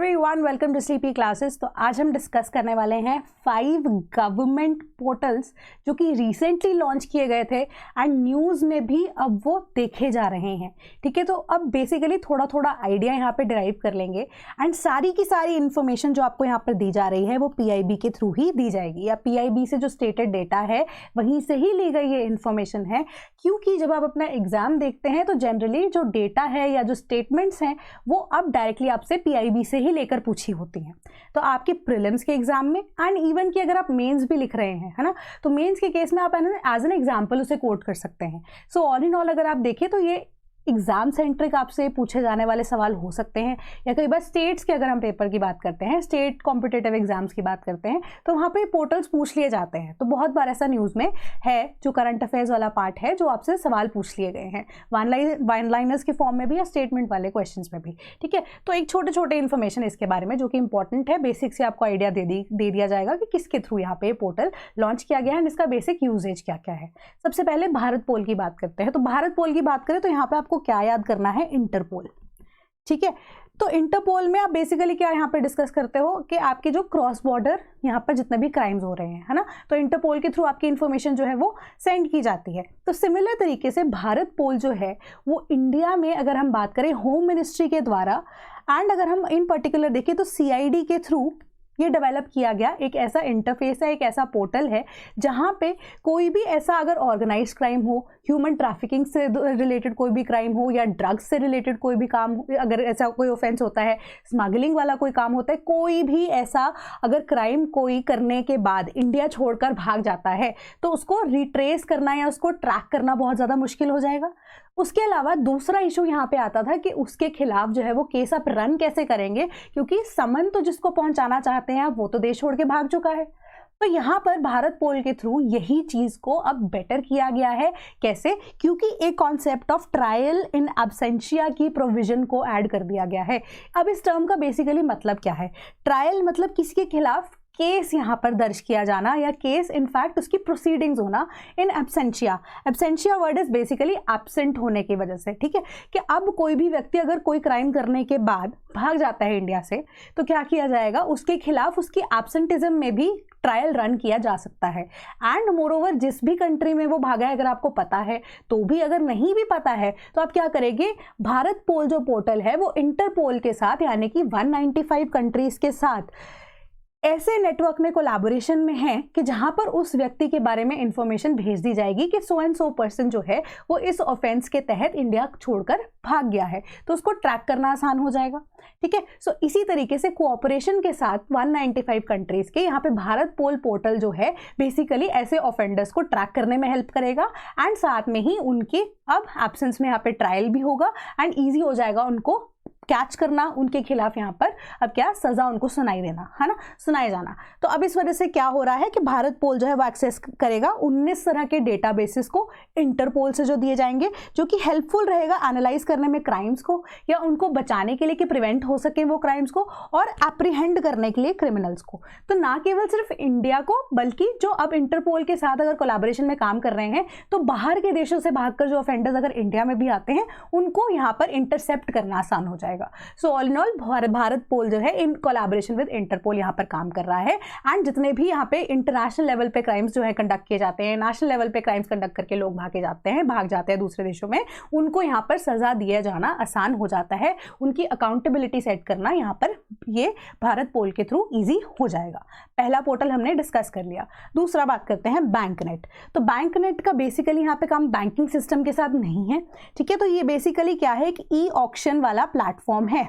Everyone, welcome to sleepy classes. तो आज हम डिस्कस करने वाले हैं 5 गवर्नमेंट पोर्टल्स जो कि रिसेंटली लॉन्च किए गए थे एंड न्यूज़ में भी अब वो देखे जा रहे हैं। ठीक है, तो अब बेसिकली थोड़ा थोड़ा आइडिया यहाँ पे डिराइव कर लेंगे एंड सारी की सारी इन्फॉर्मेशन जो आपको यहाँ पर दी जा रही है वो पीआईबी के थ्रू ही दी जाएगी, या पीआईबी से जो स्टेटेड डेटा है वहीं से ही ली गई ये इन्फॉर्मेशन है। क्योंकि जब आप अपना एग्जाम देखते हैं तो जनरली जो डेटा है या जो स्टेटमेंट्स हैं वो अब डायरेक्टली आपसे पीआईबी से ही लेकर पूछी होती हैं। तो आपके प्रीलिम्स के एग्जाम में एंड इवन कि अगर आप मेंस भी लिख रहे हैं, है ना, तो मेंस के केस में आप एज एन एग्जांपल उसे कोट कर सकते हैं। सो ऑल इन ऑल अगर आप देखें तो ये एग्जाम सेंट्रिक आपसे पूछे जाने वाले सवाल हो सकते हैं, या कई बार स्टेट्स के अगर हम पेपर की बात करते हैं, स्टेट कॉम्पिटिटिव एग्जाम्स की बात करते हैं, तो वहाँ पे पोर्टल्स पूछ लिए जाते हैं। तो बहुत बार ऐसा न्यूज़ में है जो करंट अफेयर्स वाला पार्ट है जो आपसे सवाल पूछ लिए गए हैं, वन लाइनर्स के फॉर्म में भी या स्टेटमेंट वाले क्वेश्चन में भी। ठीक है, तो एक छोटे छोटे इन्फॉर्मेशन इसके बारे में जो कि इंपॉर्टेंट है, बेसिक से आपको आइडिया दे दिया जाएगा कि किसके थ्रू यहाँ पे पोर्टल लॉन्च किया गया है एंड इसका बेसिक यूजेज क्या क्या है। सबसे पहले भारत पोल की बात करते हैं। तो भारत पोल की बात करें तो यहाँ पे आपको क्या याद करना है, इंटरपोल। ठीक है, तो इंटरपोल में आप बेसिकली क्या यहाँ पे डिस्कस करते हो कि आपके जो क्रॉस बॉर्डर यहाँ पर जितने भी क्राइम्स हो रहे हैं, है ना, तो इंटरपोल के थ्रू आपकी इन्फॉर्मेशन जो है वो सेंड की जाती है। तो सिमिलर तरीके से भारत पोल जो है वो इंडिया में अगर हम बात करें होम मिनिस्ट्री के द्वारा एंड अगर हम इन पर्टिकुलर देखें तो सीआईडी के थ्रू ये डेवलप किया गया एक ऐसा इंटरफेस है, एक ऐसा पोर्टल है जहाँ पे कोई भी ऐसा अगर ऑर्गेनाइज क्राइम हो, ह्यूमन ट्रैफिकिंग से रिलेटेड कोई भी क्राइम हो, या ड्रग्स से रिलेटेड कोई भी काम हो, अगर ऐसा कोई ऑफेंस होता है, स्मगलिंग वाला कोई काम होता है, कोई भी ऐसा अगर क्राइम कोई करने के बाद इंडिया छोड़कर भाग जाता है तो उसको रिट्रेस करना या उसको ट्रैक करना बहुत ज़्यादा मुश्किल हो जाएगा। उसके अलावा दूसरा इशू यहाँ पे आता था कि उसके खिलाफ जो है वो केस आप रन कैसे करेंगे, क्योंकि समन तो जिसको पहुंचाना चाहते हैं आप वो तो देश छोड़ के भाग चुका है। तो यहाँ पर भारत पोल के थ्रू यही चीज़ को अब बेटर किया गया है। कैसे? क्योंकि एक concept of trial in absentia की प्रोविजन को ऐड कर दिया गया है। अब इस टर्म का बेसिकली मतलब क्या है? ट्रायल मतलब किसी के खिलाफ केस यहाँ पर दर्ज किया जाना, या केस इनफैक्ट उसकी प्रोसीडिंग्स होना in absentia. Absentia word is basically absent होने की वजह से। ठीक है, कि अब कोई भी व्यक्ति अगर कोई क्राइम करने के बाद भाग जाता है इंडिया से तो क्या किया जाएगा, उसके खिलाफ उसकी एब्सेंटिज्म में भी ट्रायल रन किया जा सकता है। एंड मोरओवर जिस भी कंट्री में वो भागा है अगर आपको पता है तो भी, अगर नहीं भी पता है तो आप क्या करेंगे, भारत पोल जो पोर्टल है वो इंटरपोल के साथ यानी कि 195 कंट्रीज के साथ ऐसे नेटवर्क में कोलैबोरेशन में है कि जहां पर उस व्यक्ति के बारे में इंफॉर्मेशन भेज दी जाएगी कि सो एंड सो पर्सन जो है वो इस ऑफेंस के तहत इंडिया छोड़कर भाग गया है, तो उसको ट्रैक करना आसान हो जाएगा। ठीक है, सो इसी तरीके से कोऑपरेशन के साथ 195 कंट्रीज के यहाँ पे भारत पोल पोर्टल जो है बेसिकली ऐसे ऑफेंडर्स को ट्रैक करने में हेल्प करेगा एंड साथ में ही उनके अब एब्सेंस में यहाँ पे ट्रायल भी होगा एंड ईजी हो जाएगा उनको कैच करना, उनके खिलाफ यहाँ पर अब क्या सजा उनको सुनाई देना, है ना, सुनाए जाना। तो अब इस वजह से क्या हो रहा है कि भारत पोल जो है वो एक्सेस करेगा 19 तरह के डेटाबेसेस को इंटरपोल से जो दिए जाएंगे, जो कि हेल्पफुल रहेगा एनालाइज करने में क्राइम्स को, या उनको बचाने के लिए कि प्रिवेंट हो सके वो क्राइम्स को, और एप्रीहेंड करने के लिए क्रिमिनल्स को। तो ना केवल सिर्फ इंडिया को बल्कि जो अब इंटरपोल के साथ अगर कोलैबोरेशन में काम कर रहे हैं तो बाहर के देशों से भागकर जो ऑफेंडर्स अगर इंडिया में भी आते हैं उनको यहाँ पर इंटरसेप्ट करना आसान हो जाएगा। So all in all Bharatpol जो है इन कोलैबोरेशन विद इंटरपोल यहाँ पर काम कर रहा है एंड जितने भी यहाँ पे इंटरनेशनल लेवल पे क्राइम्स जो है कंडक्ट किए जाते हैं, नेशनल लेवल पे क्राइम्स कंडक्ट करके लोग भाग जाते हैं दूसरे देशों में, उनको यहाँ पर सजा दिया जाना आसान हो जाता है। उनकी अकाउंटेबिलिटी सेट करना यहाँ पर ये भारत पोल के थ्रू ईजी हो जाएगा। पहला पोर्टल हमने डिस्कस कर लिया। दूसरा बात करते हैं बैंकनेट। तो बैंकनेट का बेसिकली यहाँ पे काम बैंकिंग सिस्टम के साथ नहीं है। ठीक है, तो ये बेसिकली क्या है, एक ई ऑक्शन वाला प्लेटफॉर्म है।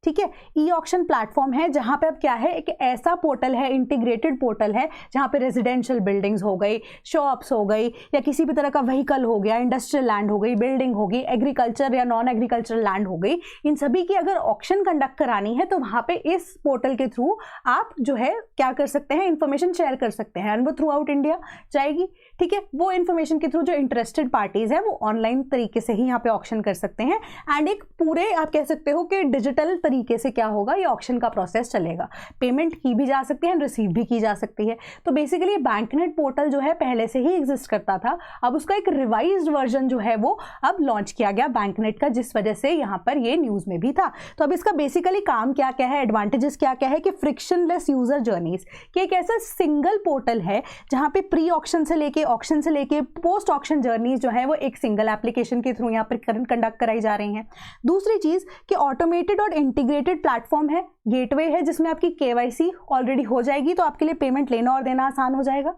ठीक है, ई ऑक्शन प्लेटफॉर्म है जहां पे अब क्या है, एक ऐसा पोर्टल है, इंटीग्रेटेड पोर्टल है जहां पे रेजिडेंशियल बिल्डिंग्स हो गई, शॉप्स हो गई, या किसी भी तरह का व्हीकल हो गया, इंडस्ट्रियल लैंड हो गई, बिल्डिंग होगी, एग्रीकल्चर या नॉन एग्रीकल्चरल लैंड हो गई, इन सभी की अगर ऑक्शन कंडक्ट करानी है तो वहां पे इस पोर्टल के थ्रू आप जो है क्या कर सकते हैं, इंफॉर्मेशन शेयर कर सकते हैं एंड वो थ्रू आउट इंडिया जाएगी। ठीक है, वो इन्फॉर्मेशन के थ्रू जो इंटरेस्टेड पार्टीज है वो ऑनलाइन तरीके से ही यहाँ पे ऑक्शन कर सकते हैं एंड एक पूरे आप कह सकते हो कि डिजिटल तरीके से क्या होगा, ये ऑक्शन का प्रोसेस चलेगा। पेमेंट की भी जा सकती है, रिसीव भी की जा सकती है। तो बेसिकली बैंकनेट पोर्टल जो है पहले से ही एग्जिस्ट करता था, अब उसका एक रिवाइज्ड वर्जन जो है वो अब लॉन्च किया गया बैंकनेट का, जिस वजह से यहाँ पर ये न्यूज़ में भी था। तो अब इसका बेसिकली काम क्या क्या है, एडवांटेजेस क्या क्या है कि फ्रिक्शनलेस यूजर जर्नीज, कि एक ऐसा सिंगल पोर्टल है जहाँ पे प्री ऑक्शन से लेके पोस्ट ऑक्शन जर्नीज जो है वो एक सिंगल एप्लीकेशन के थ्रू यहाँ पर कंडक्ट कराई जा रही हैं। दूसरी चीज़ कि ऑटोमेटेड और इंटीग्रेटेड प्लेटफॉर्म है, गेटवे है जिसमें आपकी KYC ऑलरेडी हो जाएगी, तो आपके लिए पेमेंट लेना और देना आसान हो जाएगा।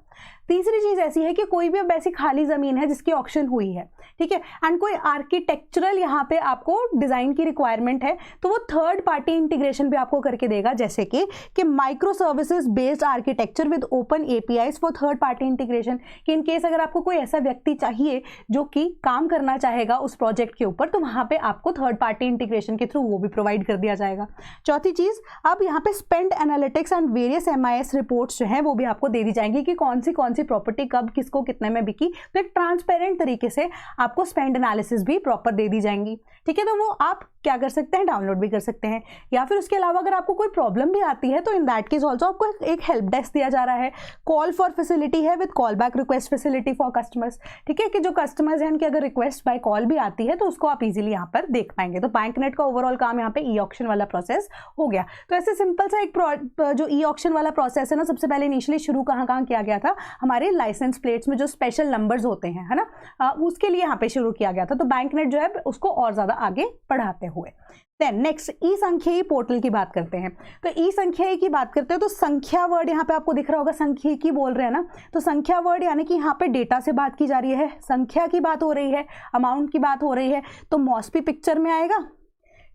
तीसरी चीज़ ऐसी है कि कोई भी अब ऐसी खाली ज़मीन है जिसकी ऑक्शन हुई है, ठीक है, एंड कोई आर्किटेक्चरल यहाँ पे आपको डिज़ाइन की रिक्वायरमेंट है, तो वो थर्ड पार्टी इंटीग्रेशन भी आपको करके देगा, जैसे कि micro services based architecture with open APIs for third party integration, कि इन केस अगर आपको कोई ऐसा व्यक्ति चाहिए जो कि काम करना चाहेगा उस प्रोजेक्ट के ऊपर, तो वहाँ पे आपको थर्ड पार्टी इंटीग्रेशन के थ्रू वो भी प्रोवाइड कर दिया जाएगा। चौथी चीज़, अब यहाँ पे spend analytics and various MIS reports जो है वो भी आपको दे दी जाएंगी कि कौन सी प्रॉपर्टी कब किसको कितने में बिकी, तो एक ट्रांसपेरेंट तरीके से आपको स्पेंड एनालिसिस भी प्रॉपर दे दी जाएंगी, ठीक है। तो वो आप क्या कर सकते हैं, डाउनलोड भी कर सकते हैं, या फिर उसके अलावा अगर आपको कोई प्रॉब्लम भी आती है तो इन दैट केस ऑल्सो आपको एक हेल्प डेस्क दिया जा रहा है। कॉल फॉर फैसिलिटी है with call back request facility for customers, ठीक है, कि जो कस्टमर्स हैं उनकी अगर रिक्वेस्ट बाय कॉल भी आती है तो उसको आप इजीली यहाँ पर देख पाएंगे। तो बैंकनेट का ओवरऑल काम यहाँ पे ई ऑक्शन वाला प्रोसेस हो गया। तो ऐसे सिंपल सा एक जो ई ऑक्शन वाला प्रोसेस है ना, सबसे पहले इनिशियली शुरू कहाँ किया गया था, हमारे लाइसेंस प्लेट्स में जो स्पेशल नंबर्स होते हैं, है ना, उसके लिए यहाँ पे शुरू किया गया था। तो बैंकनेट जो है उसको और ज़्यादा आगे बढ़ाते हुए देन नेक्स्ट ई संख्ययी पोर्टल की बात करते हैं। तो ई संख्ययी की बात करते हैं तो संख्या वर्ड यहाँ पे आपको दिख रहा होगा, संख्यिकी बोल रहे हैं ना, तो संख्या वर्ड यानी कि यहाँ पे डेटा से बात की जा रही है, संख्या की बात हो रही है, अमाउंट की बात हो रही है, तो मॉस्पी पिक्चर में आएगा,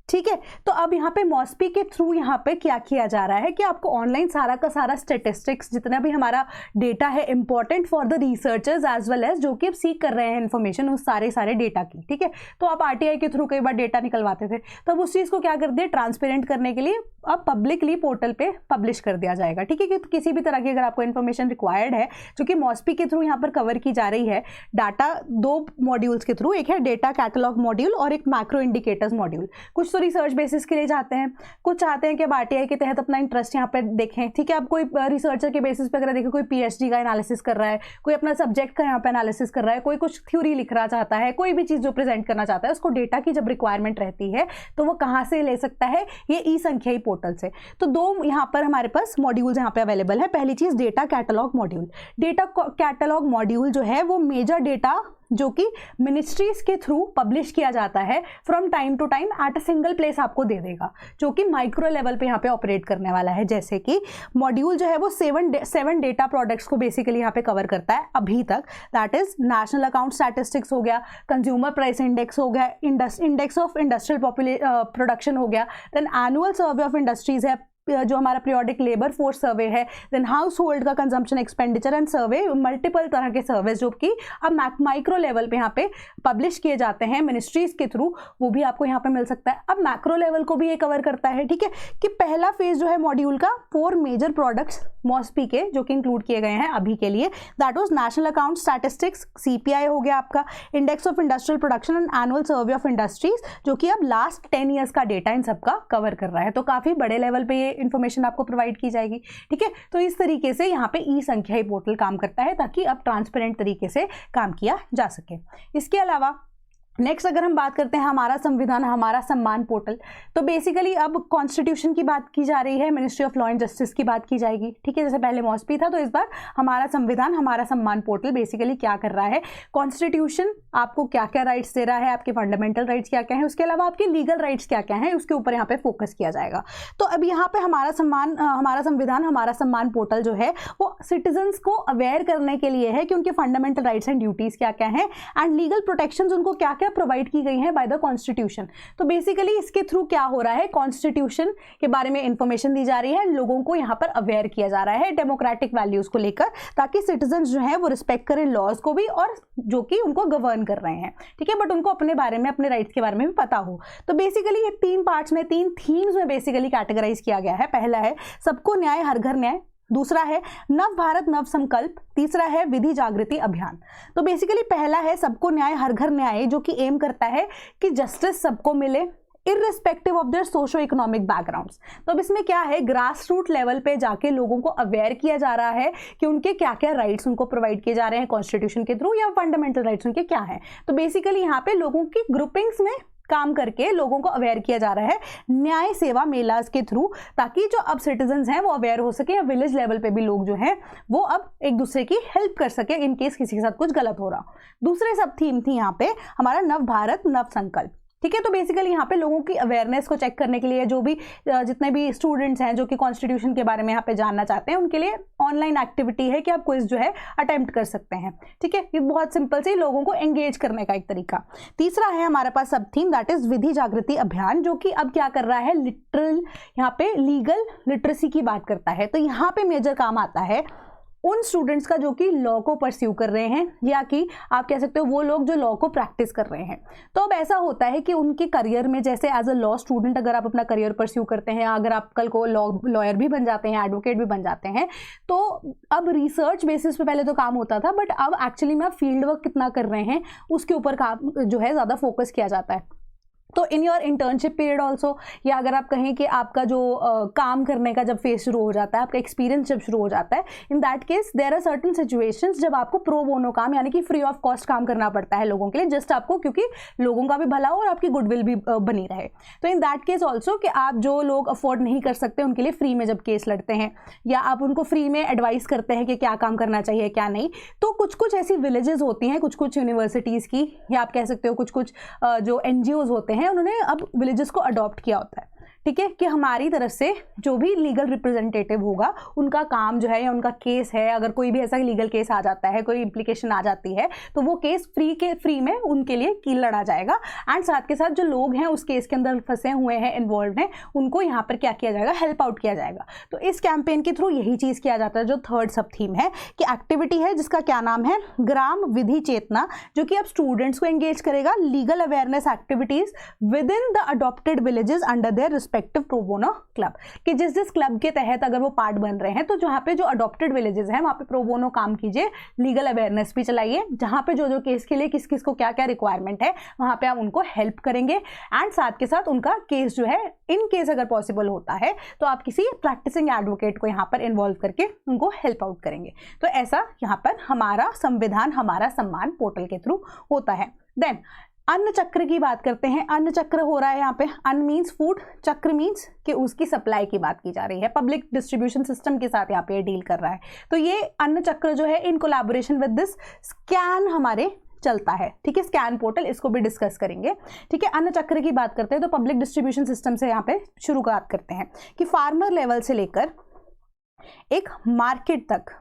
ठीक है। तो अब यहाँ पे मॉस्पी के थ्रू यहाँ पे क्या किया जा रहा है कि आपको ऑनलाइन सारा का सारा स्टेटिस्टिक्स जितना भी हमारा डेटा है important for the researchers as well as जो कि अब सीख कर रहे हैं इन्फॉर्मेशन उस सारे डेटा की, ठीक है। तो आप RTI के थ्रू कई बार डेटा निकलवाते थे, तो अब उस चीज़ को क्या कर दिया, ट्रांसपेरेंट करने के लिए अब पब्लिकली पोर्टल पे पब्लिश कर दिया जाएगा, ठीक है। कि किसी भी तरह की अगर आपको इन्फॉर्मेशन रिक्वायर्ड है जो कि मॉस्पी के थ्रू यहाँ पर कवर की जा रही है, डाटा दो मॉड्यूल्स के थ्रू, एक है डेटा कैटलॉग मॉड्यूल और एक मैक्रो इंडिकेटर्स मॉड्यूल। कुछ तो रिसर्च बेसिस के लिए जाते हैं, कुछ चाहते हैं कि अब RTI के तहत अपना इंटरेस्ट यहाँ पे देखें, ठीक है। अब कोई रिसर्चर के बेसिस पे अगर देखें, कोई PhD का एनालिसिस कर रहा है, कोई अपना सब्जेक्ट का यहाँ पे एनालिसिस कर रहा है, कोई कुछ थ्योरी लिख रहा चाहता है, कोई भी चीज़ जो प्रेजेंट करना चाहता है, उसको डेटा की जब रिक्वायरमेंट रहती है तो वो कहाँ से ले सकता है, ये ई संख्ययी पोर्टल से। तो दो यहाँ पर हमारे पास मॉड्यूल्स यहाँ पे अवेलेबल है। पहली चीज़ data catalogue module. Data catalogue module जो है वो मेजर डेटा जो कि मिनिस्ट्रीज के थ्रू पब्लिश किया जाता है from time to time at a single place आपको दे देगा, जो कि माइक्रो लेवल पे यहाँ पे ऑपरेट करने वाला है। जैसे कि मॉड्यूल जो है वो सेवन डेटा प्रोडक्ट्स को बेसिकली यहाँ पे कवर करता है अभी तक, that is national account statistics हो गया, कंज्यूमर प्राइस इंडेक्स हो गया, इंडेक्स ऑफ इंडस्ट्रियल प्रोडक्शन हो गया, then annual survey of industries है, जो हमारा पीरियोडिक लेबर फोर्स सर्वे है, देन हाउस होल्ड का consumption expenditure and survey, multiple तरह के सर्वे जो कि अब माइक्रो लेवल पे यहाँ पे पब्लिश किए जाते हैं मिनिस्ट्रीज के थ्रू, वो भी आपको यहाँ पे मिल सकता है। अब मैक्रो लेवल को भी ये कवर करता है, ठीक है, कि पहला फेज जो है मॉड्यूल का 4 मेजर प्रोडक्ट्स मॉस्पी के जो कि इंक्लूड किए गए हैं अभी के लिए, that was national account statistics, CPI हो गया आपका, index of industrial production and annual survey of industries, जो कि अब लास्ट 10 ईयर्स का डेटा इन सबका कवर कर रहा है। तो काफ़ी बड़े लेवल पे ये इन्फॉर्मेशन आपको प्रोवाइड की जाएगी, ठीक है। तो इस तरीके से यहाँ पे ई संख्ययी पोर्टल काम करता है ताकि अब ट्रांसपेरेंट तरीके से काम किया जा सके। इसके अलावा नेक्स्ट अगर हम बात करते हैं हमारा संविधान हमारा सम्मान पोर्टल, तो बेसिकली अब कॉन्स्टिट्यूशन की बात की जा रही है, ministry of law and justice की बात की जाएगी, ठीक है। जैसे पहले मॉस्पी था, तो इस बार हमारा संविधान हमारा सम्मान पोर्टल बेसिकली क्या कर रहा है, कॉन्स्टिट्यूशन आपको क्या क्या राइट्स दे रहा है, आपके फंडामेंटल राइट्स क्या क्या है, उसके अलावा आपके लीगल राइट्स क्या क्या है, उसके ऊपर यहाँ पे फोकस किया जाएगा। तो अब यहाँ पे हमारा संविधान हमारा सम्मान पोर्टल जो है वो सिटीजन्स को अवेयर करने के लिए है कि उनके फंडामेंटल राइट्स एंड ड्यूटीज क्या क्या है एंड लीगल प्रोटेक्शंस उनको क्या क्या प्रोवाइड की गई है बाय द कॉन्स्टिट्यूशन। तो बेसिकली इसके थ्रू क्या हो रहा है, कॉन्स्टिट्यूशन के बारे में इंफॉर्मेशन दी जा रही है, लोगों को यहाँ पर अवेयर किया जा रहा है डेमोक्रेटिक वैल्यूज को लेकर, ताकि सिटीजन्स जो है वो रिस्पेक्ट करें लॉज को भी और जो कि उनको गवर्न कर रहे हैं, ठीक है, बट उनको अपने बारे में अपने राइट्स के बारे में भी पता हो। तो बेसिकली ये 3 पार्ट्स में 3 थीम्स में बेसिकली कैटेगराइज किया गया है। पहला है सबको न्याय हर घर न्याय, दूसरा है नव भारत नव संकल्प, तीसरा है विधि जागृति अभियान। तो बेसिकली पहला है सबको न्याय हर घर न्याय, जो कि एम करता है कि जस्टिस सबको मिले, irrespective of their socio economic backgrounds. तो अब इसमें क्या है, ग्रास रूट लेवल पे जाके लोगों को अवेयर किया जा रहा है कि उनके क्या क्या राइट्स उनको प्रोवाइड किए जा रहे हैं कॉन्स्टिट्यूशन के थ्रू, या फंडामेंटल राइट्स उनके क्या हैं। तो बेसिकली यहाँ पे लोगों की ग्रुपिंग्स में काम करके लोगों को अवेयर किया जा रहा है न्याय सेवा मेलाज के थ्रू, ताकि जो अब सिटीजन्स हैं वो अवेयर हो सके, या विलेज लेवल पे भी लोग जो हैं वो अब एक दूसरे की हेल्प कर सके इन केस किसी के साथ कुछ गलत हो रहा। दूसरे सब थीम थी यहाँ पे हमारा नव भारत नव संकल्प। ठीक है, तो बेसिकली यहाँ पे लोगों की अवेयरनेस को चेक करने के लिए जो भी जितने भी स्टूडेंट्स हैं जो कि कॉन्स्टिट्यूशन के बारे में यहाँ पे जानना चाहते हैं, उनके लिए ऑनलाइन एक्टिविटी है कि आप क्विज जो है अटेम्प्ट कर सकते हैं। ठीक है, ये बहुत सिंपल से लोगों को एंगेज करने का एक तरीका। तीसरा है हमारे पास सब थीम, दैट इज विधि जागृति अभियान, जो कि अब क्या कर रहा है, लिटरल यहाँ पे लीगल लिटरेसी की बात करता है। तो यहाँ पे मेजर काम आता है उन स्टूडेंट्स का जो कि लॉ को परस्यू कर रहे हैं, या कि आप कह सकते हो वो लोग जो लॉ को प्रैक्टिस कर रहे हैं। तो अब ऐसा होता है कि उनके करियर में, जैसे एज अ लॉ स्टूडेंट अगर आप अपना करियर परस्यू करते हैं, अगर आप कल को लॉयर भी बन जाते हैं, एडवोकेट भी बन जाते हैं, तो अब रिसर्च बेसिस पे पहले तो काम होता था, बट अब एक्चुअली में आप फील्ड वर्क कितना कर रहे हैं उसके ऊपर काम जो है ज़्यादा फोकस किया जाता है। तो in your internship period also, या अगर आप कहें कि आपका जो काम करने का जब फेज शुरू हो जाता है, आपका एक्सपीरियंस जब शुरू हो जाता है, in that case there are certain situations जब आपको प्रो बोनो काम यानी कि फ्री ऑफ कॉस्ट काम करना पड़ता है लोगों के लिए, जस्ट आपको, क्योंकि लोगों का भी भला हो और आपकी गुडविल भी बनी रहे। तो इन दैट केस ऑल्सो कि आप जो लोग अफोर्ड नहीं कर सकते उनके लिए फ्री में जब केस लड़ते हैं, या आप उनको फ्री में एडवाइस करते हैं कि क्या काम करना चाहिए क्या नहीं, तो कुछ कुछ ऐसी विलेजेस होती हैं, कुछ कुछ यूनिवर्सिटीज़ की, या आप कह सकते हो कुछ कुछ जो NGOs होते हैं, उन्होंने अब विलेजेस को अडॉप्ट किया होता है। ठीक है, कि हमारी तरफ से जो भी लीगल रिप्रेजेंटेटिव होगा उनका काम जो है, या उनका केस है, अगर कोई भी ऐसा लीगल केस आ जाता है, कोई इम्प्लीकेशन आ जाती है, तो वो केस फ्री में उनके लिए की लड़ा जाएगा। एंड साथ के साथ जो लोग हैं उस केस के अंदर फंसे हुए हैं, इन्वॉल्व हैं, उनको यहाँ पर क्या किया जाएगा, हेल्प आउट किया जाएगा। तो इस कैंपेन के थ्रू यही चीज़ किया जाता है। जो थर्ड सब थीम है कि एक्टिविटी है जिसका क्या नाम है, ग्राम विधि चेतना, जो कि अब स्टूडेंट्स को एंगेज करेगा legal awareness activities with in the adopted villages under their respective pro bono club, कि जिस क्लब के तहत अगर वो पार्ट बन रहे हैं, तो जहाँ पे जो अडॉप्टेड विलेजेस हैं वहाँ पे प्रो बोनो काम कीजिए, लीगल अवेयरनेस भी चलाइए, जहाँ पे जो केस के लिए किस किस को क्या क्या रिक्वायरमेंट है वहाँ पे आप उनको हेल्प करेंगे। एंड साथ के साथ उनका केस जो है, इन केस अगर पॉसिबल होता है तो आप किसी प्रैक्टिसिंग एडवोकेट को यहाँ पर इन्वॉल्व करके उनको हेल्प आउट करेंगे। तो ऐसा यहाँ पर हमारा संविधान हमारा सम्मान पोर्टल के थ्रू होता है। देन अन्न चक्र की बात करते हैं। अन्न चक्र हो रहा है यहाँ पे, अन्न मीन्स फूड, चक्र मीन्स कि उसकी सप्लाई की बात की जा रही है, पब्लिक डिस्ट्रीब्यूशन सिस्टम के साथ यहाँ पे डील कर रहा है। तो ये अन्न चक्र जो है in collaboration with this scan हमारे चलता है। ठीक है, स्कैन पोर्टल, इसको भी डिस्कस करेंगे। ठीक है, अन्न चक्र की बात करते हैं तो पब्लिक डिस्ट्रीब्यूशन सिस्टम से यहाँ पे शुरुआत करते हैं कि फार्मर लेवल से लेकर एक मार्केट तक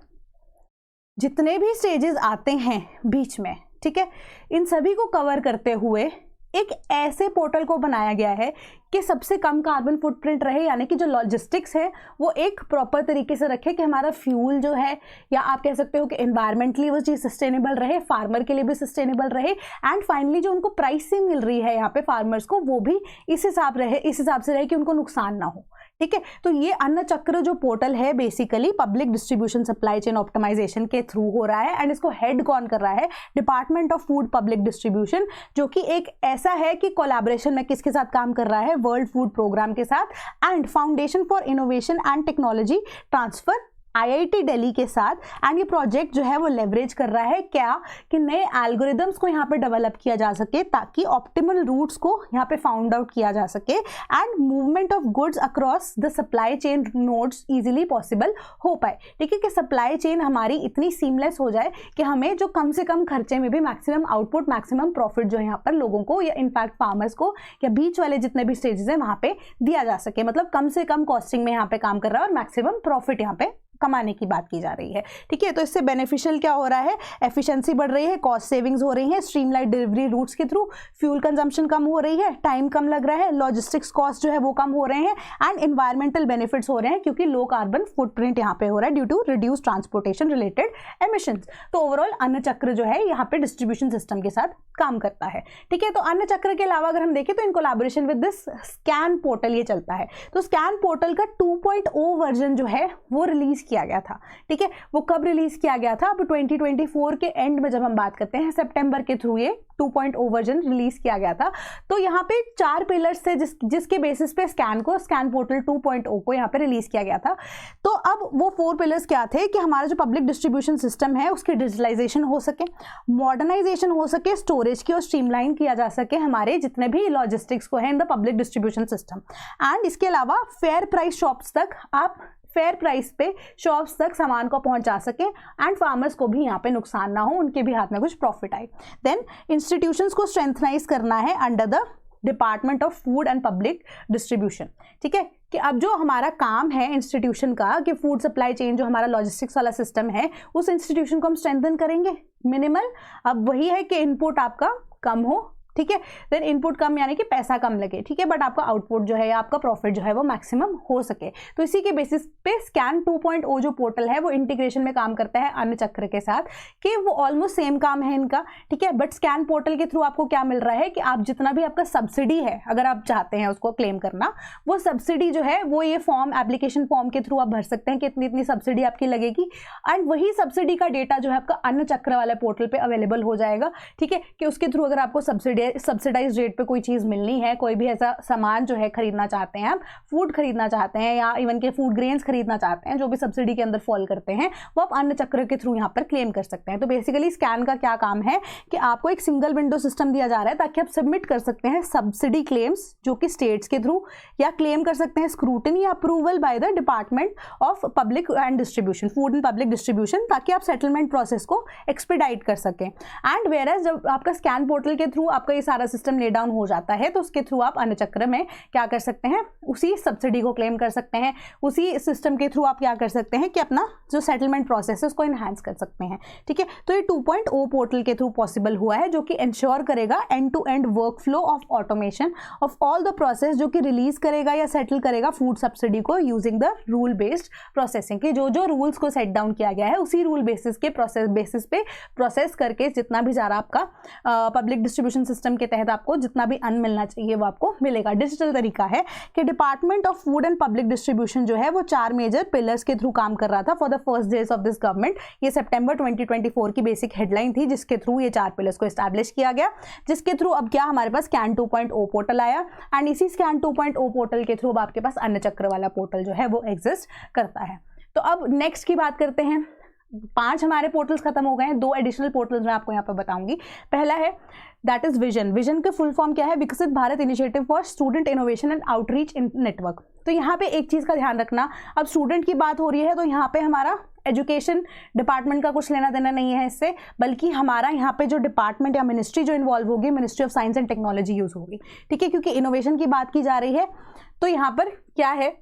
जितने भी स्टेजेस आते हैं बीच में, ठीक है, इन सभी को कवर करते हुए एक ऐसे पोर्टल को बनाया गया है कि सबसे कम कार्बन फुटप्रिंट रहे, यानी कि जो लॉजिस्टिक्स है वो एक प्रॉपर तरीके से रखे कि हमारा फ्यूल जो है, या आप कह सकते हो कि एनवायरमेंटली वो चीज़ सस्टेनेबल रहे, फार्मर के लिए भी सस्टेनेबल रहे, एंड फाइनली जो उनको प्राइस से मिल रही है यहाँ पे फार्मर्स को, वो भी इस हिसाब से रहे कि उनको नुकसान ना हो। ठीक है, तो ये अन्न चक्र जो पोर्टल है basically public distribution supply chain optimisation के थ्रू हो रहा है, एंड इसको हेड कौन कर रहा है, department of food public distribution, जो कि एक ऐसा है कि कोलैबोरेशन में किसके साथ काम कर रहा है, वर्ल्ड फूड प्रोग्राम के साथ, and foundation for innovation and technology transfer IIT Delhi के साथ। एंड ये प्रोजेक्ट जो है वो लेवरेज कर रहा है क्या, कि नए एल्गोरिदम्स को यहाँ पे डेवलप किया जा सके ताकि ऑप्टिमल रूट्स को यहाँ पे फाउंड आउट किया जा सके, and movement of goods across the supply chain nodes easily possible हो पाए। ठीक है, कि सप्लाई चेन हमारी इतनी सीमलेस हो जाए कि हमें जो कम से कम खर्चे में भी मैक्सिमम आउटपुट, मैक्सिमम प्रॉफिट जो है यहाँ पर लोगों को, या इनफैक्ट फार्मर्स को, या बीच वाले जितने भी स्टेजेस हैं वहाँ पे दिया जा सके। मतलब कम से कम कॉस्टिंग में यहाँ पे काम कर रहा है और मैक्सिमम प्रॉफिट यहाँ पे कमाने की बात की जा रही है। ठीक है, तो इससे बेनिफिशियल क्या हो रहा है, एफिशिएंसी बढ़ रही है, कॉस्ट सेविंग्स हो रही है, स्ट्रीमलाइन डिलीवरी रूट्स के थ्रू फ्यूल कंजम्पशन कम हो रही है, टाइम कम लग रहा है, लॉजिस्टिक्स कॉस्ट जो है वो कम हो रहे हैं, एंड एनवायरमेंटल बेनिफिट्स हो रहे हैं क्योंकि लो कार्बन फुटप्रिंट यहाँ पे हो रहा है due to reduce transportation related emissions. तो ओवरऑल अन्न चक्र जो है यहाँ पे डिस्ट्रीब्यूशन सिस्टम के साथ काम करता है। ठीक है, तो अन्न चक्र के अलावा अगर हम देखें तो in collaboration with this scan portal ये चलता है। तो स्कैन पोर्टल का 2.0 वर्जन जो है वो रिलीज किया गया था। ठीक है, वो कब रिलीज किया गया था? अब 2024 के एंड में जब हम बात करते हैं, सितंबर के थ्रू ये 2.0 वर्जन रिलीज किया गया था। तो यहाँ पे 4 पिलर्स थे जिसके बेसिस पे स्कैन पोर्टल 2.0 को यहाँ पे रिलीज किया गया था। तो अब वो 4 पिलर्स क्या थे कि हमारा जो पब्लिक डिस्ट्रीब्यूशन सिस्टम है उसकी डिजिटलाइजेशन हो सके, मॉडर्नाइजेशन हो सके, स्टोरेज की और स्ट्रीमलाइन किया जा सके हमारे जितने भी लॉजिस्टिक्स को है in the public distribution system. And इसके अलावा फेयर प्राइस शॉप्स तक आप फेयर प्राइस पे शॉप्स तक सामान को पहुंचा सके एंड फार्मर्स को भी यहाँ पे नुकसान ना हो, उनके भी हाथ में कुछ प्रॉफिट आए। देन इंस्टीट्यूशंस को स्ट्रेंथनाइज करना है under the department of food and public distribution. ठीक है, कि अब जो हमारा काम है इंस्टीट्यूशन का कि फूड सप्लाई चेन जो हमारा लॉजिस्टिक्स वाला सिस्टम है उस इंस्टीट्यूशन को हम स्ट्रेंथन करेंगे। मिनिमल अब वही है कि इनपुट आपका कम हो, ठीक है, देन इनपुट कम यानी कि पैसा कम लगे, ठीक है, बट आपका आउटपुट जो है या आपका प्रॉफिट जो है वो मैक्सिमम हो सके। तो इसी के बेसिस पे स्कैन 2.0 जो पोर्टल है वो इंटीग्रेशन में काम करता है अन्य चक्र के साथ कि वो ऑलमोस्ट सेम काम है इनका। ठीक है, बट स्कैन पोर्टल के थ्रू आपको क्या मिल रहा है कि आप जितना भी आपका सब्सिडी है अगर आप चाहते हैं उसको क्लेम करना, वो सब्सिडी जो है वो ये फॉर्म एप्लीकेशन फॉर्म के थ्रू आप भर सकते हैं कि इतनी इतनी सब्सिडी आपकी लगेगी एंड वही सब्सिडी का डेटा जो है आपका अन्य चक्र वाले पोर्टल पे अवेलेबल हो जाएगा। ठीक है, कि उसके थ्रू अगर आपको सब्सिडाइज रेट पे कोई चीज़ मिलनी है, कोई भी ऐसा सामान जो है खरीदना चाहते हैं आप, फूड खरीदना चाहते हैं या इवन के फूड ग्रेन्स खरीदना चाहते हैं जो भी सब्सिडी के अंदर फॉल करते हैं, वो आप अन्य चक्र के थ्रू यहाँ पर क्लेम कर सकते हैं। तो बेसिकली स्कैन का क्या काम है कि आपको एक सिंगल विंडो सिस्टम दिया जा रहा है ताकि आप सबमिट कर सकते हैं सब्सिडी क्लेम्स जो कि स्टेट्स के थ्रू, या क्लेम कर सकते हैं स्क्रूटनी या approval by the department of public and distribution, food and public distribution, ताकि आप सेटलमेंट प्रोसेस को एक्सपीडाइट कर सकें। एंड वेयरएज जब आपका स्कैन पोर्टल के थ्रू आपका ये सारा सिस्टम ले डाउन हो जाता है तो उसके थ्रू आप अन्य चक्र में क्या कर सकते हैं, उसी सब्सिडी को क्लेम कर सकते हैं, उसी सिस्टम के थ्रू आप क्या कर सकते हैं कि अपना जो सेटलमेंट प्रोसेस है उसको इन्हांस कर सकते हैं। ठीक है, तो ये 2.0 पोर्टल के थ्रू पॉसिबल हुआ है जो कि इंश्योर करेगा and to end workflow of automation of all the process, जो कि रिलीज करेगा या सेटल करेगा फूड सब्सिडी को using the rule based processing के जो रूल्स को सेट डाउन किया गया है उसी रूल बेसिस पे प्रोसेस करके जितना भी ज़्यादा आपका पब्लिक डिस्ट्रीब्यूशन सिस्टम के तहत आपको जितना भी अन्न मिलना चाहिए वो आपको मिलेगा। डिजिटल तरीका है कि department of food and public distribution जो है वो 4 मेजर पिलर्स के थ्रू काम कर रहा था for the first days of this government. ये सितंबर 2024 की बेसिक हेडलाइन थी जिसके थ्रू ये 4 पिलर्स को एस्टैब्लिश किया गया, जिसके थ्रू अब क्या हमारे पास स्कैन 2.0 पोर्टल आया एंड इसी स्कैन 2.0 पोर्टल के थ्रू अब आपके पास अन्य चक्र वाला पोर्टल जो है वो एग्जिस्ट करता है। तो अब नेक्स्ट की बात करते हैं। 5 हमारे पोर्टल्स खत्म हो गए हैं, 2 एडिशनल पोर्टल्स मैं आपको यहाँ पर बताऊंगी। पहला है दैट इज विजन। विजन के फुल फॉर्म क्या है? विकसित Bharat initiative for student innovation and outreach in network. तो यहाँ पे एक चीज़ का ध्यान रखना, अब स्टूडेंट की बात हो रही है तो यहाँ पे हमारा एजुकेशन डिपार्टमेंट का कुछ लेना देना नहीं है इससे, बल्कि हमारा यहाँ पे जो डिपार्टमेंट या मिनिस्ट्री जो इन्वॉल्व होगी, ministry of science and technology use होगी। ठीक है, क्योंकि इनोवेशन की बात की जा रही है। तो यहाँ पर क्या है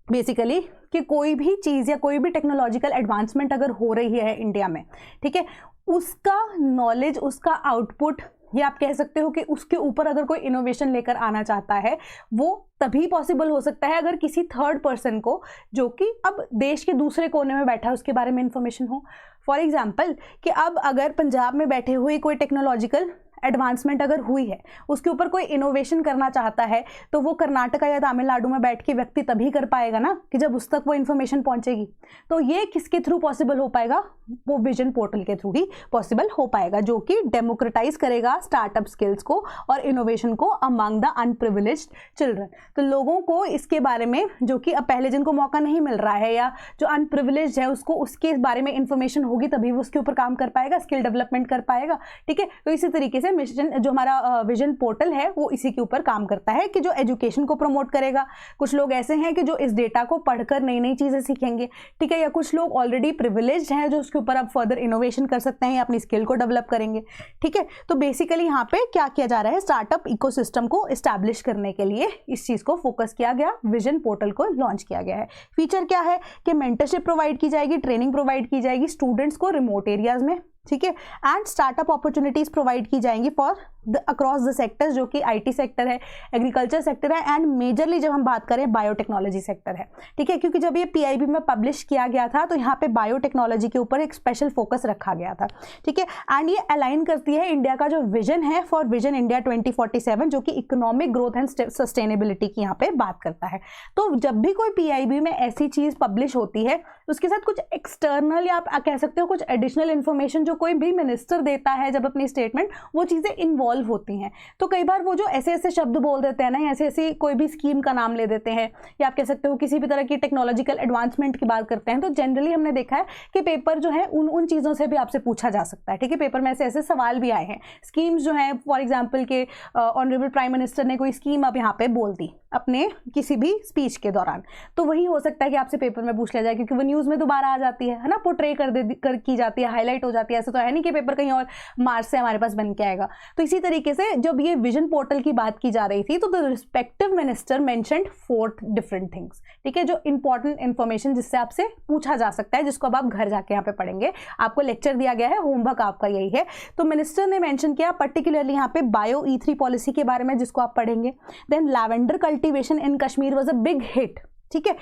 बेसिकली कि कोई भी चीज़ या कोई भी टेक्नोलॉजिकल एडवांसमेंट अगर हो रही है इंडिया में, ठीक है, उसका नॉलेज, उसका आउटपुट, या आप कह सकते हो कि उसके ऊपर अगर कोई इनोवेशन लेकर आना चाहता है वो तभी पॉसिबल हो सकता है अगर किसी थर्ड पर्सन को, जो कि अब देश के दूसरे कोने में बैठा है, उसके बारे में इंफॉर्मेशन हो। फॉर एग्जाम्पल कि अब अगर पंजाब में बैठे हुए कोई टेक्नोलॉजिकल एडवांसमेंट अगर हुई है, उसके ऊपर कोई इनोवेशन करना चाहता है, तो वो कर्नाटका या तमिलनाडु में बैठ के व्यक्ति तभी कर पाएगा ना कि जब उस तक वो इन्फॉर्मेशन पहुंचेगी। तो ये किसके थ्रू पॉसिबल हो पाएगा? वो विजन पोर्टल के थ्रू ही पॉसिबल हो पाएगा, जो कि डेमोक्रेटाइज करेगा स्टार्टअप स्किल्स को और इनोवेशन को अमंग द अनप्रिविलेज्ड चिल्ड्रन। तो लोगों को इसके बारे में, जो कि अब पहले जिनको मौका नहीं मिल रहा है या जो अनप्रिविलेज्ड है, उसको उसके बारे में इंफॉर्मेशन होगी तभी वो उसके ऊपर काम कर पाएगा, स्किल डेवलपमेंट कर पाएगा। ठीक है, तो इसी तरीके से मिशन जो हमारा विजन पोर्टल है वो इसी के ऊपर काम करता है कि जो एजुकेशन को प्रमोट करेगा। कुछ लोग ऐसे हैं कि जो इस डेटा को पढ़कर नई नई चीज़ें सीखेंगे, ठीक है, या कुछ लोग ऑलरेडी प्रिविलेज्ड हैं जो उसके ऊपर अब फर्दर इनोवेशन कर सकते हैं या अपनी स्किल को डेवलप करेंगे। ठीक है, तो बेसिकली यहाँ पे क्या किया जा रहा है, स्टार्टअप इकोसिस्टम को इस्टेब्लिश करने के लिए इस चीज़ को फोकस किया गया, विजन पोर्टल को लॉन्च किया गया है। फीचर क्या है कि मेंटरशिप प्रोवाइड की जाएगी, ट्रेनिंग प्रोवाइड की जाएगी स्टूडेंट्स को रिमोट एरियाज में, ठीक है, एंड स्टार्टअप अपॉर्चुनिटीज प्रोवाइड की जाएंगी फॉर अक्रॉस द सेक्टर्स, जो कि IT सेक्टर है, एग्रीकल्चर सेक्टर है एंड मेजरली जब हम बात करें बायोटेक्नोलॉजी सेक्टर है, ठीक है, क्योंकि जब ये PIB में पब्लिश किया गया था तो यहाँ पे बायोटेक्नोलॉजी के ऊपर एक स्पेशल फोकस रखा गया था, ठीक है। एंड ये अलाइन करती है इंडिया का जो विजन है फॉर विजन इंडिया 2047, जो कि इकोनॉमिक ग्रोथ एंड सस्टेनेबिलिटी की यहाँ पे बात करता है। तो जब भी कोई PIB में ऐसी चीज पब्लिश होती है उसके साथ कुछ एक्सटर्नल या आप कह सकते हो कुछ एडिशनल इन्फॉर्मेशन जो कोई भी मिनिस्टर देता है जब अपनी स्टेटमेंट, वो चीजें इन्वॉल्व होती हैं। तो कई बार वो जो ऐसे ऐसे शब्द बोल देते हैं ना, ऐसे ऐसे कोई भी स्कीम का नाम ले देते हैं, या आप कह सकते हो किसी भी तरह की टेक्नोलॉजिकल एडवांसमेंट की बात करते हैं, तो जनरली हमने देखा है कि पेपर जो है उन चीज़ों से भी आपसे पूछा जा सकता है, ठीक है। पेपर में ऐसे ऐसे सवाल भी आए हैं। स्कीम्स जो है फॉर एग्जाम्पल के ऑनरेबल प्राइम मिनिस्टर ने कोई स्कीम अब यहाँ पे बोल दी अपने किसी भी स्पीच के दौरान, तो वही हो सकता है कि आपसे पेपर में पूछ लिया जाए, क्योंकि वो न्यूज़ में दोबारा आ जाती है ना, पोर्ट्रे की जाती है, हाईलाइट हो जाती है। ऐसा तो है नहीं कि पेपर कहीं और मार्च से हमारे पास बन के आएगा। तो इसी तरीके से जब ये विजन पोर्टल की बात की जा रही थी तो the respective minister mentioned 4 different things, ठीक है, जो इंपॉर्टेंट इन्फॉर्मेशन जिससे आपसे पूछा जा सकता है, जिसको अब आप घर जाके यहाँ पे पढ़ेंगे। आपको लेक्चर दिया गया है, होमवर्क आपका यही है। तो मिनिस्टर ने मेंशन किया पर्टिकुलरली यहाँ पे बायो E3 पॉलिसी के बारे में, जिसको आप पढ़ेंगे। Then lavender cultivation in Kashmir was a big hit, ठीक है,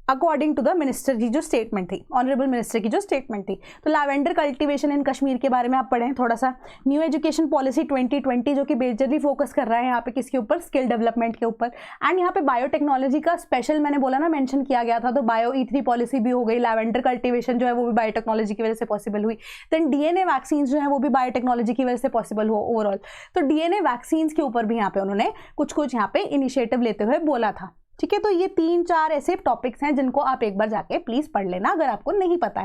अकॉर्डिंग टू द मिनिस्टर की जो स्टेटमेंट थी, ऑनरेबल मिनिस्टर की जो स्टेटमेंट थी। तो लैवेंडर कल्टीवेशन इन कश्मीर के बारे में आप पढ़ें थोड़ा सा। न्यू एजुकेशन पॉलिसी 2020 जो कि मेजरली फोकस कर रहा है यहाँ पे किसके ऊपर, स्किल डेवलपमेंट के ऊपर। एंड यहाँ पे बायोटेक्नोलॉजी का स्पेशल मैंने बोला ना मेंशन किया गया था, तो बायो E3 पॉलिसी भी हो गई। लैवेंडर कल्टीवेशन जो है वो भी बायोटेक्नोलॉजी की वजह से पॉसिबल हुई। देन DNA वैक्सीन जो है वो भी बायोटेक्नोलॉजी की वजह से पॉसिबल हुआ ओवरऑल। तो DNA वैक्सीन के ऊपर भी यहाँ पे उन्होंने कुछ यहाँ पे इनिशिएटिव लेते हुए बोला था, ठीक है। तो ये 3-4 ऐसे टॉपिक्स हैं जिनको आप एक बार जाके प्लीज पढ़ लेना, अगर आपको नहीं पता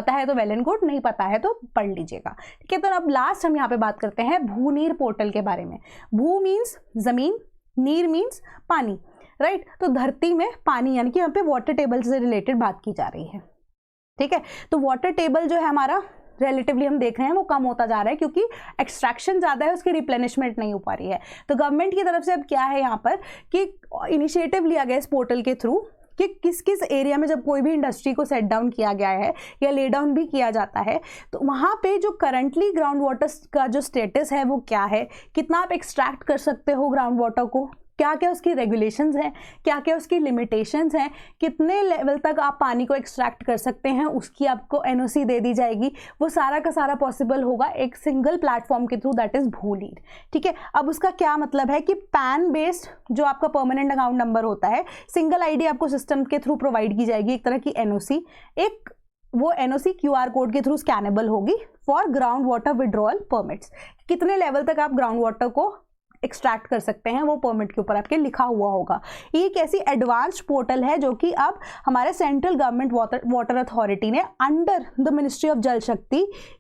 है तो वेल एंड गुड, नहीं पता है तो पढ़ लीजिएगा, ठीक है। तो अब लास्ट हम यहाँ पे बात करते हैं भूनीर पोर्टल के बारे में। भू मीन्स जमीन, नीर मीन्स पानी, राइट। तो धरती में पानी, यानी कि यहाँ पे वाटर टेबल से रिलेटेड बात की जा रही है, ठीक है। तो वाटर टेबल जो है हमारा रिलेटिवली हम देख रहे हैं वो कम होता जा रहा है, क्योंकि एक्सट्रैक्शन ज़्यादा है, उसकी रिप्लेनिशमेंट नहीं हो पा रही है। तो गवर्नमेंट की तरफ से अब क्या है यहाँ पर कि इनिशिएटिव लिया गया इस पोर्टल के थ्रू कि किस किस एरिया में जब कोई भी इंडस्ट्री को सेट डाउन किया गया है या ले डाउन भी किया जाता है, तो वहाँ पे जो करंटली ग्राउंड वाटर का जो स्टेटस है वो क्या है, कितना आप एक्सट्रैक्ट कर सकते हो ग्राउंड वाटर को, क्या क्या उसकी रेगुलेशंस हैं, क्या क्या उसकी लिमिटेशंस हैं, कितने लेवल तक आप पानी को एक्सट्रैक्ट कर सकते हैं, उसकी आपको NOC दे दी जाएगी। वो सारा का सारा पॉसिबल होगा एक सिंगल प्लेटफॉर्म के थ्रू, दैट इज भूनीर, ठीक है। अब उसका क्या मतलब है कि पैन बेस्ड जो आपका परमानेंट अकाउंट नंबर होता है, सिंगल ID आपको सिस्टम के थ्रू प्रोवाइड की जाएगी, एक तरह की NOC। एक वो NOC QR कोड के थ्रू स्कैनेबल होगी for ground water withdrawal permits. कितने लेवल तक आप ग्राउंड वाटर को एक्सट्रैक्ट कर सकते हैं वो परमिट के ऊपर आपके लिखा हुआ होगा। ये एक ऐसी एडवांस्ड पोर्टल है जो कि अब हमारे सेंट्रल गवर्नमेंट वाटर अथॉरिटी ने अंडर द मिनिस्ट्री ऑफ जल शक्ति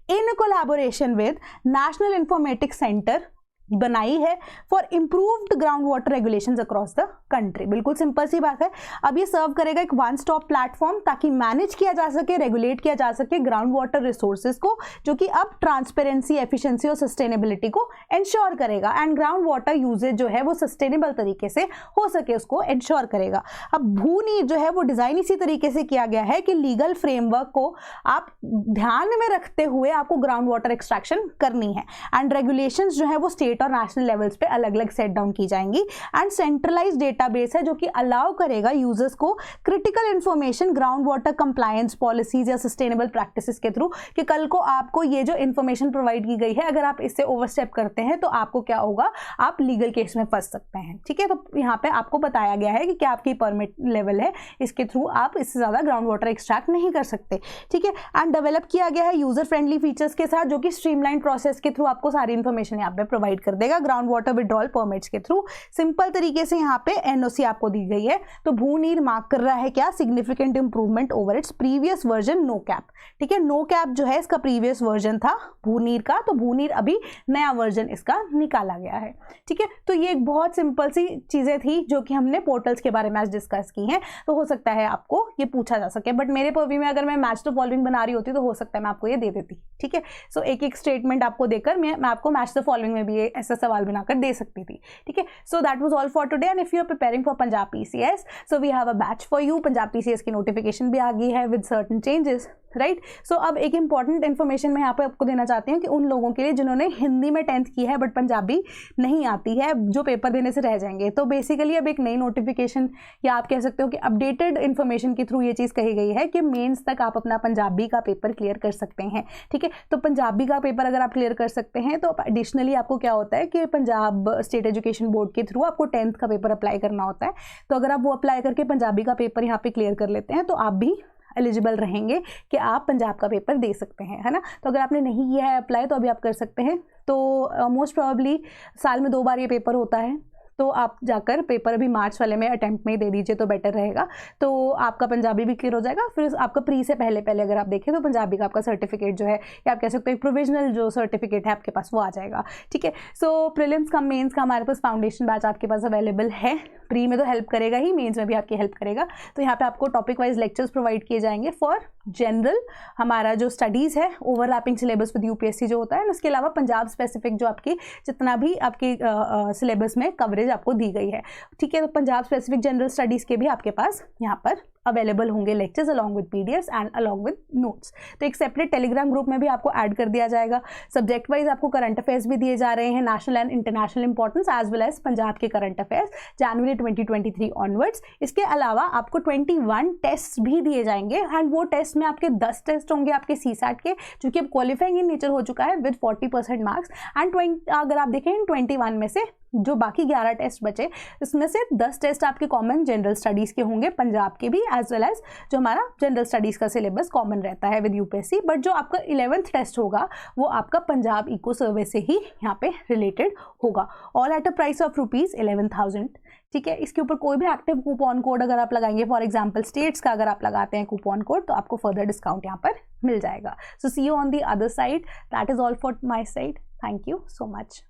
in collaboration with national informatics centre बनाई है for improved ground water regulations across the country. बिल्कुल सिंपल सी बात है। अब ये सर्व करेगा एक वन स्टॉप प्लेटफॉर्म ताकि मैनेज किया जा सके, रेगुलेट किया जा सके ग्राउंड वाटर रिसोर्सेज को, जो कि अब ट्रांसपेरेंसी, एफिशिएंसी और सस्टेनेबिलिटी को इंश्योर करेगा एंड ग्राउंड वाटर यूजेज जो है वो सस्टेनेबल तरीके से हो सके उसको इंश्योर करेगा। अब भूनीर जो है वो डिजाइन इसी तरीके से किया गया है कि लीगल फ्रेमवर्क को आप ध्यान में रखते हुए आपको ग्राउंड वाटर एक्सट्रैक्शन करनी है एंड रेगुलेशंस जो है वो स्टेट और नेशनल लेवल्स पे अलग अलग सेट डाउन की जाएंगी एंड सेंट्रलाइज डेटाबेस है जो कि अलाउ करेगा यूजर्स को critical information ground water compliance policies या सस्टेनेबल प्रैक्टिसेस के थ्रू कि कल को आपको ये जो इंफॉर्मेशन प्रोवाइड की गई है अगर आप इससे ओवरस्टेप करते हैं तो आपको क्या होगा, आप लीगल केस में फंस सकते हैं, ठीक है। तो यहाँ पे आपको बताया गया है कि क्या आपकी परमिट लेवल है, इसके थ्रू आप इससे ज्यादा ग्राउंड वाटर एक्सट्रैक्ट नहीं कर सकते, ठीक है। एंड डेवलप किया गया है यूजर फ्रेंडली फीचर्स के साथ, जो कि स्ट्रीमलाइन प्रोसेस के थ्रू आपको सारी इंफॉर्मेशन यहाँ पे प्रोवाइड कर देगा ग्राउंड वाटर विड्रॉल परमिट्स के थ्रू। सिंपल तरीके से यहाँ पे NOC आपको दी गई है। तो भूनीर मार्क कर रहा है क्या, significant improvement over its previous version no cap, ठीक है। नो कैप जो है इसका प्रीवियस वर्जन था भूनीर का, तो भूनीर अभी नया वर्जन इसका निकाला गया है, ठीक है। तो ये एक बहुत सिंपल सी चीजें थी जो कि हमने पोर्टल्स के बारे में आज डिस्कस की हैं। तो हो सकता है आपको ये पूछा जा सके, बट मेरे पर्व्यू में अगर मैं मैच द फॉलोइंग बना रही होती तो हो सकता है मैं आपको ये दे देती, ठीक है। सो एक एक स्टेटमेंट आपको देकर मैं आपको मैच द फॉलोइंग में भी ऐसा सवाल बनाकर दे सकती थी, ठीक है। So that was all for today and if you are preparing for Punjab PCS so we have a batch for you. Punjab PCS की नोटिफिकेशन भी आ गई है with certain changes, right. So अब एक इंपॉर्टेंट इन्फॉर्मेशन मैं यहाँ पे आपको देना चाहती हूँ कि उन लोगों के लिए जिन्होंने हिंदी में 10th की है बट पंजाबी नहीं आती है, जो पेपर देने से रह जाएंगे, तो बेसिकली अब एक नई नोटिफिकेशन या आप कह सकते हो कि अपडेटेड इन्फॉर्मेशन के थ्रू ये चीज़ कही गई है कि मेंस तक आप अपना पंजाबी का पेपर क्लियर कर सकते हैं, ठीक है। तो पंजाबी का पेपर अगर आप क्लियर कर सकते हैं तो एडिशनली आपको क्या होता है कि पंजाब स्टेट एजुकेशन बोर्ड के थ्रू आपको 10th का पेपर अप्लाई करना होता है। तो अगर आप वो अप्लाई करके पंजाबी का पेपर यहाँ पे क्लियर कर लेते हैं तो आप भी एलिजिबल रहेंगे कि आप पंजाब का पेपर दे सकते हैं, है ना। तो अगर आपने नहीं किया है अप्लाई तो अभी आप कर सकते हैं। तो मोस्ट प्रोबेबली साल में 2 बार ये पेपर होता है, तो आप जाकर पेपर अभी मार्च वाले में अटेम्प्ट में ही दे दीजिए तो बेटर रहेगा। तो आपका पंजाबी भी क्लियर हो जाएगा, फिर आपका प्री से पहले अगर आप देखें तो पंजाबी का आपका सर्टिफिकेट जो है या आप कह सकते हो एक प्रोविजनल जो सर्टिफिकेट है आपके पास वो आ जाएगा, ठीक है। सो प्रीलिम्स का मेंस का हमारे पास फाउंडेशन बैच आपके पास अवेलेबल है। प्री में तो हेल्प करेगा ही, मेंस में भी आपकी हेल्प करेगा। तो यहाँ पे आपको टॉपिक वाइज लेक्चर्स प्रोवाइड किए जाएंगे फॉर जनरल हमारा जो स्टडीज़ है, ओवरलैपिंग सिलेबस विद यूपीएससी जो होता है, उसके अलावा पंजाब स्पेसिफिक जो आपकी जितना भी आपके सिलेबस में कवरेज आपको दी गई है, ठीक है। तो पंजाब स्पेसिफिक जनरल स्टडीज़ के भी आपके पास यहाँ पर अवेलेबल होंगे lectures along with PDFs and along with notes. तो एक सेपरेट टेलीग्राम ग्रुप में भी आपको ऐड कर दिया जाएगा। सब्जेक्ट वाइज आपको करंट अफेयर्स भी दिए जा रहे हैं, national and international importance as well as Punjab के करंट अफेयर्स जनवरी 2023 ऑनवर्ड्स। इसके अलावा आपको 21 टेस्ट भी दिए जाएंगे एंड वो टेस्ट में आपके 10 टेस्ट होंगे आपके सीसैट के, जो कि अब क्वालिफाइंग इन नेचर हो चुका है विद 40% मार्क्स एंड अगर आप देखें इन 21 में से जो बाकी 11 टेस्ट बचे इसमें से 10 टेस्ट आपके कॉमन जनरल स्टडीज़ के होंगे, पंजाब के भी एज वेल एज जो हमारा जनरल स्टडीज़ का सिलेबस कॉमन रहता है विद यूपीएससी। बट जो आपका 11th टेस्ट होगा वो आपका पंजाब इको सर्वे से ही यहाँ पे रिलेटेड होगा, all at a price of ₹11,000, ठीक है। इसके ऊपर कोई भी एक्टिव कूपन कोड अगर आप लगाएंगे, फॉर एग्जांपल स्टेट्स का अगर आप लगाते हैं कूपन कोड, तो आपको फर्दर डिस्काउंट यहाँ पर मिल जाएगा। So see you on the other side. That is all for my side. Thank you so much.